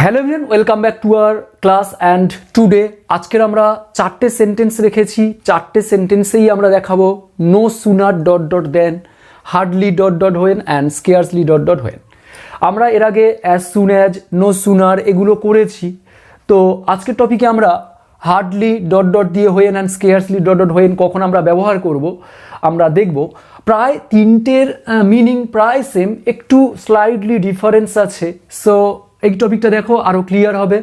Hello everyone, welcome back to our class and today আজকের আমরা চারটে সেন্টেন্স রেখেছি। চারটে সেন্টেন্সেই আমরা দেখাবো no sooner dot dot then, hardly dot dot when and scarcely dot dot when. আমরা এর আগে as soon as, no sooner এগুলো করেছি। তো আজকের টপিকে আমরা হার্ডলি ডট ডট দিয়ে when and scarcely dot dot when কখন আমরা ব্যবহার করব আমরা দেখব। প্রায় তিনটের মিনিং প্রায় সেম, একটু স্লাইডলি ডিফারেন্স আছে। সো এই টপিকটা দেখো আরও ক্লিয়ার হবে।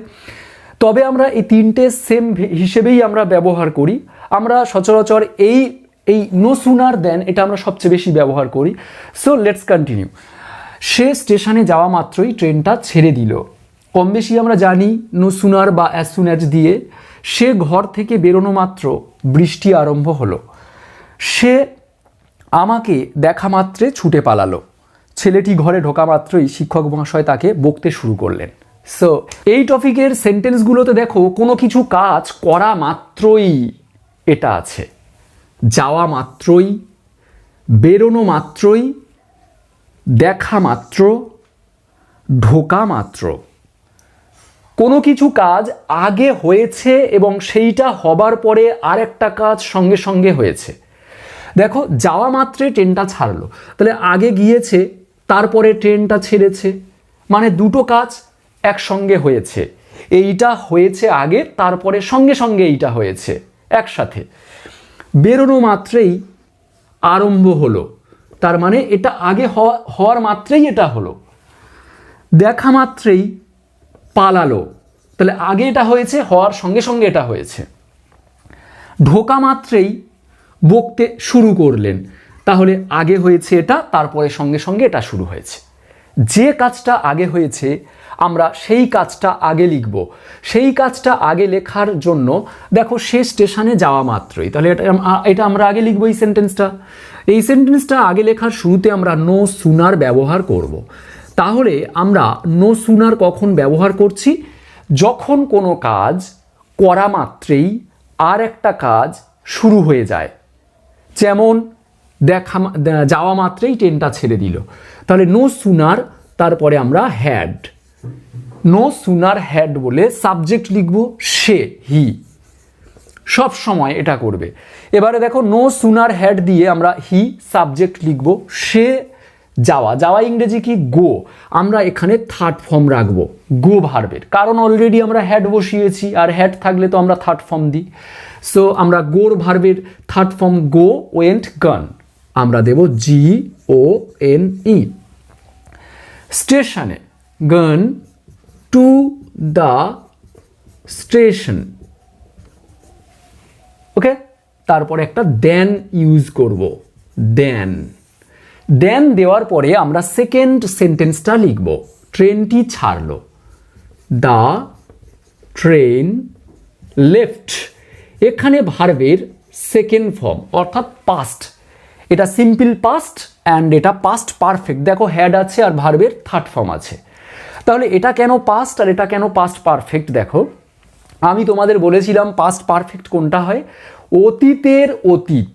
তবে আমরা এই তিনটে সেম হিসেবেই আমরা ব্যবহার করি। আমরা সচরাচর এই নো সুনার দেন এটা আমরা সবচেয়ে বেশি ব্যবহার করি। So let's continue. সে স্টেশনে যাওয়া মাত্রই ট্রেনটা ছেড়ে দিল। কম বেশি আমরা জানি নো সুনার বা অ্যাজ সুন অ্যাজ দিয়ে। সে ঘর থেকে বেরোনো মাত্র বৃষ্টি আরম্ভ হলো। সে আমাকে দেখা মাত্রে ছুটে পালালো। ছেলেটি ঘরে ঢোকা মাত্রই শিক্ষক মহাশয় তাকে বকতে শুরু করলেন। সো এই টপিকের সেন্টেন্সগুলোতে দেখো কোনো কিছু কাজ করা মাত্রই এটা আছে, যাওয়া মাত্রই, বেরোনো মাত্রই, দেখা মাত্র, ঢোকা মাত্র। কোনো কিছু কাজ আগে হয়েছে এবং সেইটা হবার পরে আর একটা কাজ সঙ্গে সঙ্গে হয়েছে। দেখো যাওয়া মাত্রে ট্রেনটা ছাড়লো, তাহলে আগে গিয়েছে তারপরে ট্রেনটা ছেড়েছে, মানে দুটো কাজ একসঙ্গে হয়েছে। এইটা হয়েছে আগে, তারপরে সঙ্গে সঙ্গে এইটা হয়েছে একসাথে। বেরোনো মাত্রেই আরম্ভ হলো, তার মানে এটা আগে হওয়ার মাত্রেই এটা হলো। দেখা মাত্রেই পালালো, তাহলে আগে এটা হয়েছে, হওয়ার সঙ্গে সঙ্গে এটা হয়েছে। ঢোকা মাত্রেই বকতে শুরু করলেন, তাহলে আগে হয়েছে এটা, তারপরে সঙ্গে সঙ্গে এটা শুরু হয়েছে। যে কাজটা আগে হয়েছে আমরা সেই কাজটা আগে লিখব। সেই কাজটা আগে লেখার জন্য দেখো সে স্টেশনে যাওয়া মাত্রই, তাহলে এটা আমরা আগে লিখব। এই সেন্টেন্সটা আগে লেখার শুরুতে আমরা নো সুনার ব্যবহার করব। তাহলে আমরা নো সুনার কখন ব্যবহার করছি? যখন কোনো কাজ করা মাত্রেই আর একটা কাজ শুরু হয়ে যায়। যেমন যাওয়া মাত্রেই ট্রেনটা ছেড়ে দিল, তাহলে নো সুনার, তারপরে আমরা হ্যাড। নো সুনার হ্যাড বলে সাবজেক্ট লিখব সে, হি, সব সময় এটা করবে। এবারে দেখো নো সুনার হ্যাড দিয়ে আমরা হি সাবজেক্ট লিখব, সে যাওয়া ইংরেজি কি গো, আমরা এখানে থার্ড ফর্ম রাখবো গো ভার্বের, কারণ অলরেডি আমরা হ্যাড বসিয়েছি, আর হ্যাড থাকলে তো আমরা থার্ড ফর্ম দিই। সো আমরা গোর ভার্বের থার্ড ফর্ম গো ওয়েন্ট গন, আমরা দেব GONE। স্টেশনে গন টু দ্য স্টেশন, ওকে। তারপরে একটা দেন ইউজ করব, দেন দেওয়ার পরে আমরা সেকেন্ড সেন্টেন্সটা লিখব, ট্রেনটি ছাড়লো। দ্য ট্রেন লেফট, এখানে ভার্বের সেকেন্ড ফর্ম অর্থাৎ পাস্ট, এটা সিম্পল পাস্ট অ্যান্ড এটা পাস্ট পারফেক্ট। দেখো হ্যাড আছে আর ভার্বের থার্ড ফর্ম আছে, তাহলে এটা কেন পাস্ট আর এটা কেন পাস্ট পারফেক্ট? দেখো আমি তোমাদের বলেছিলাম পাস্ট পারফেক্ট কোনটা হয়, অতীতের অতীত।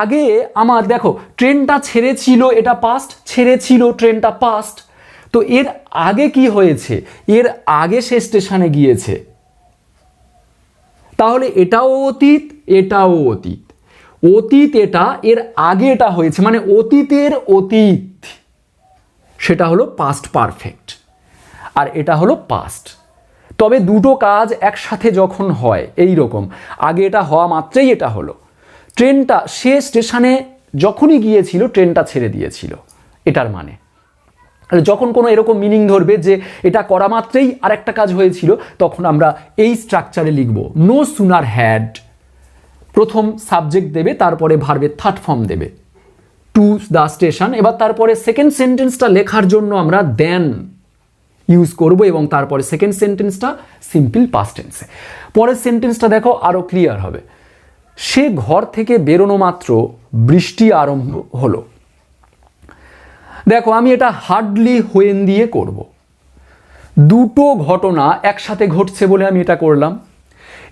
আগে আমার দেখো ট্রেনটা ছেড়েছিল, এটা পাস্ট, ছেড়েছিল ট্রেনটা পাস্ট। তো এর আগে কি হয়েছে? এর আগে সে স্টেশনে গিয়েছে, তাহলে এটাও অতীত, এটাও অতীত। অতীত এটা, এর আগে এটা হয়েছে, মানে অতীতের অতীত, সেটা হলো পাস্ট পারফেক্ট, আর এটা হলো পাস্ট। তবে দুটো কাজ একসাথে যখন হয় এই রকম, আগে এটা হওয়া মাত্রেই এটা হলো। ট্রেনটা, সে স্টেশনে যখনই গিয়েছিল ট্রেনটা ছেড়ে দিয়েছিল, এটার মানে। যখন কোনো এরকম মিনিং ধরবে যে এটা করা মাত্রেই আর একটা কাজ হয়েছিল, তখন আমরা এই স্ট্রাকচারে লিখব নো সুনার হ্যাড, প্রথম সাবজেক্ট দেবে, তারপরে ভার্বের থার্ড ফর্ম দেবে টু দ্য স্টেশন। এবার তারপরে সেকেন্ড সেন্টেন্সটা লেখার জন্য আমরা দেন ইউজ করব, এবং তারপরে সেকেন্ড সেন্টেন্সটা সিম্পল পাস্ট টেন্সে। পরের সেন্টেন্সটা দেখো আরো ক্লিয়ার হবে। সে ঘর থেকে বেরোনো মাত্র বৃষ্টি আরম্ভ হলো। দেখো আমি এটা হার্ডলি হোয়েন দিয়ে করব। দুটো ঘটনা একসাথে ঘটছে বলে আমি এটা করলাম।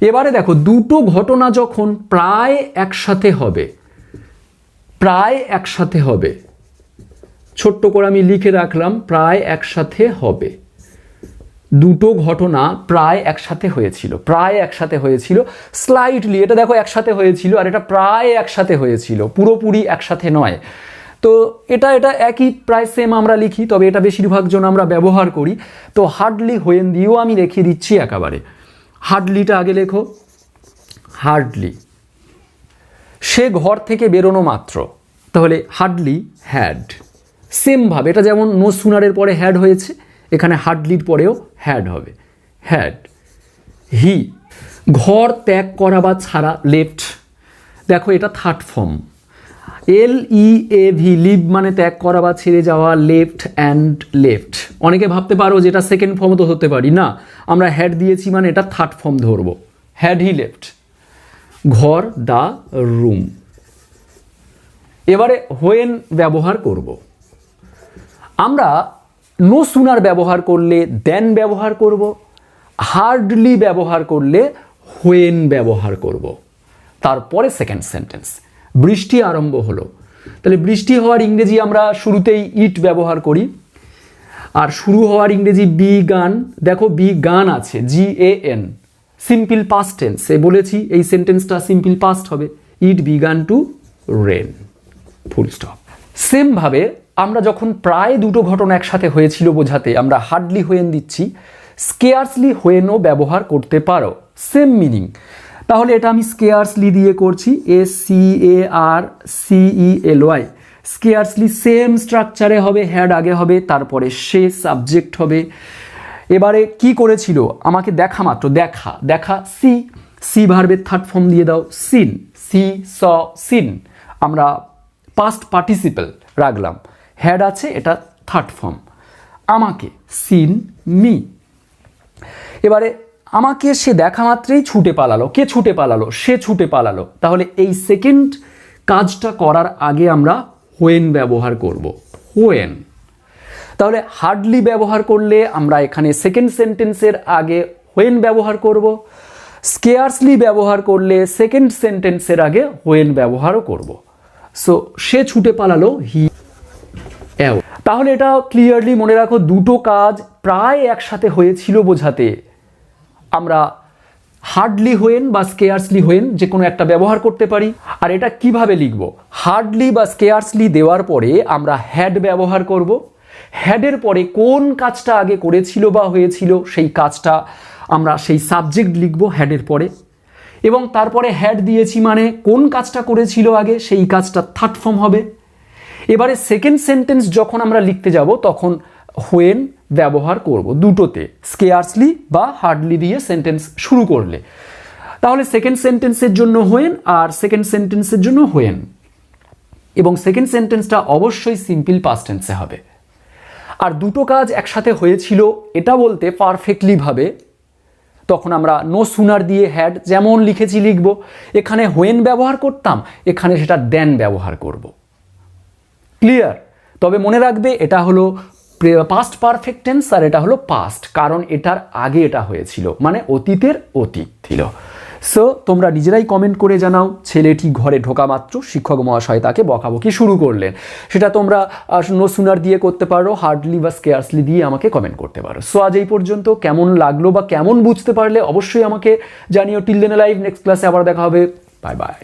এবারে দেখো দুটো ঘটনা যখন প্রায় একসাথে হবে, ছোট্ট করে আমি লিখে রাখলাম প্রায় একসাথে হবে। দুটো ঘটনা প্রায় একসাথে হয়েছিল, স্লাইটলি, এটা দেখো একসাথে হয়েছিল আর এটা প্রায় একসাথে হয়েছিল, পুরোপুরি একসাথে নয়। তো এটা একই প্রায় সেম আমরা লিখি, তবে এটা বেশিরভাগ জন আমরা ব্যবহার করি। তো হার্ডলি হোয়েন দিয়েও আমি রেখে দিচ্ছি একেবারে। হার্ডলিটা আগে লেখো, হার্ডলি, সে ঘর থেকে বেরোনো মাত্র, তাহলে হার্ডলি হ্যাড। সেমভাবে এটা যেমন নো সুনারের পরে হ্যাড হয়েছে, এখানে হার্ডলির পরেও হ্যাড হবে, হ্যাড। হি, ঘর ত্যাগ করা বা ছাড়া, লেফট। দেখো এটা থার্ড ফর্ম, LEAV, লিভ মানে ত্যাগ করা বা ছেড়ে যাওয়া, লেফট অ্যান্ড লেফট। অনেকে ভাবতে পারো যেটা সেকেন্ড ফর্ম তো হতে পারি না, আমরা হ্যাড দিয়েছি মানে এটা থার্ড ফর্ম ধরবো, হ্যাড হি লেফট। ঘর, দ্য রুম। এবারে হোয়েন ব্যবহার করব। আমরা নো সুনার ব্যবহার করলে দেন ব্যবহার করব, হার্ডলি ব্যবহার করলে হোয়েন ব্যবহার করব। তারপরে সেকেন্ড সেন্টেন্স, বৃষ্টি আরম্ভ হলো, তাহলে বৃষ্টি হওয়ার ইংরেজি আমরা শুরুতেই ইট ব্যবহার করি, আর শুরু হওয়ার ইংরেজি বিগান। দেখো বিগান আছে, GAN, সিম্পল পাস্ট টেন্সে বলেছি এই সেন্টেন্সটা সিম্পল পাস্ট হবে, it began to rain, full stop. সেমভাবে আমরা যখন প্রায় দুটো ঘটনা একসাথে হয়েছিল বোঝাতে আমরা হার্ডলি হোয়েন দিচ্ছি, স্কেয়ার্সলি হোয়েনও ব্যবহার করতে পারো, সেম মিনিং। তাহলে এটা আমি স্কেয়ার্সলি দিয়ে করছি, SCARCELY, স্কেয়ার্সলি। সেম স্ট্রাকচারে হবে, হ্যাড আগে হবে, তারপরে সে সাবজেক্ট হবে। এবারে কি করেছিল, আমাকে দেখা মাত্র, দেখা, সি ভার্বের থার্ড ফর্ম দিয়ে দাও, সিন, স সিন, আমরা পাস্ট পার্টিসিপল রাখলাম, হ্যাড আছে, এটা থার্ড ফর্ম। আমাকে, সিন মি। এবারে আমাকে সে দেখা মাত্রেই ছুটে পালালো, কে ছুটে পালালো, সে ছুটে পালালো। তাহলে এই সেকেন্ড কাজটা করার আগে আমরা হোয়েন ব্যবহার করব, হোয়েন। তাহলে হার্ডলি ব্যবহার করলে আমরা এখানে সেকেন্ড সেন্টেন্সের আগে হোয়েন ব্যবহার করব, স্কেয়ার্সলি ব্যবহার করলে সেকেন্ড সেন্টেন্সের আগে হোয়েন ব্যবহারও করব। সো সে ছুটে পালালো, হি। তাহলে এটা ক্লিয়ারলি মনে রাখো, দুটো কাজ প্রায় একসাথে হয়েছিল বোঝাতে আমরা হার্ডলি হোয়েন বা স্কেয়ার্সলি হোয়েন যে কোনো একটা ব্যবহার করতে পারি। আর এটা কিভাবে লিখব, হার্ডলি বা স্কেয়ার্সলি দেওয়ার পরে আমরা হ্যাড ব্যবহার করব, হ্যাডের পরে কোন কাজটা আগে করেছিল বা হয়েছিল সেই কাজটা আমরা সেই সাবজেক্ট লিখব হ্যাডের পরে, এবং তারপরে হ্যাড দিয়েছি মানে কোন কাজটা করেছিল আগে সেই কাজটা থার্ড ফর্ম হবে। এবারে সেকেন্ড সেন্টেন্স যখন আমরা লিখতে যাব তখন হোয়েন ব্যবহার করব দুটোতে, স্কেয়ার্সলি বা হার্ডলি দিয়ে সেন্টেন্স শুরু করলে। তাহলে সেকেন্ড সেন্টেন্সের জন্য হোয়েন আর সেকেন্ড সেন্টেন্সের জন্য হোয়েন, এবং সেকেন্ড সেন্টেন্সটা অবশ্যই সিম্পল পাস্ট টেন্সে হবে। আর দুটো কাজ একসাথে হয়েছিল এটা বলতে পারফেক্টলি ভাবে তখন আমরা নো সুনার দিয়ে হ্যাড যেমন লিখেছি লিখব, এখানে হোয়েন ব্যবহার করতাম, এখানে সেটা দেন ব্যবহার করব। ক্লিয়ার? তবে মনে রাখবে এটা হলো পাস্ট পারফেক্ট টেন্স আর এটা হলো পাস্ট, কারণ এটার আগে এটা হয়েছিল, মানে অতীতের অতীত ছিল। সো তোমরা নিজেরাই কমেন্ট করে জানাও, ছেলেটি ঘরে ঢোকা মাত্র শিক্ষক মহাশয় তাকে বকাবকি শুরু করলেন। সেটা তোমরা নো সুনার দিয়ে করতে পারো, হার্ডলি বা স্কেয়ার্সলি দিয়ে আমাকে কমেন্ট করতে পারো। সো আজ এই পর্যন্ত, কেমন লাগলো বা কেমন বুঝতে পারলে অবশ্যই আমাকে জানিও। টিল দেন লাইভ, নেক্সট ক্লাসে আবার দেখা হবে। Bye bye.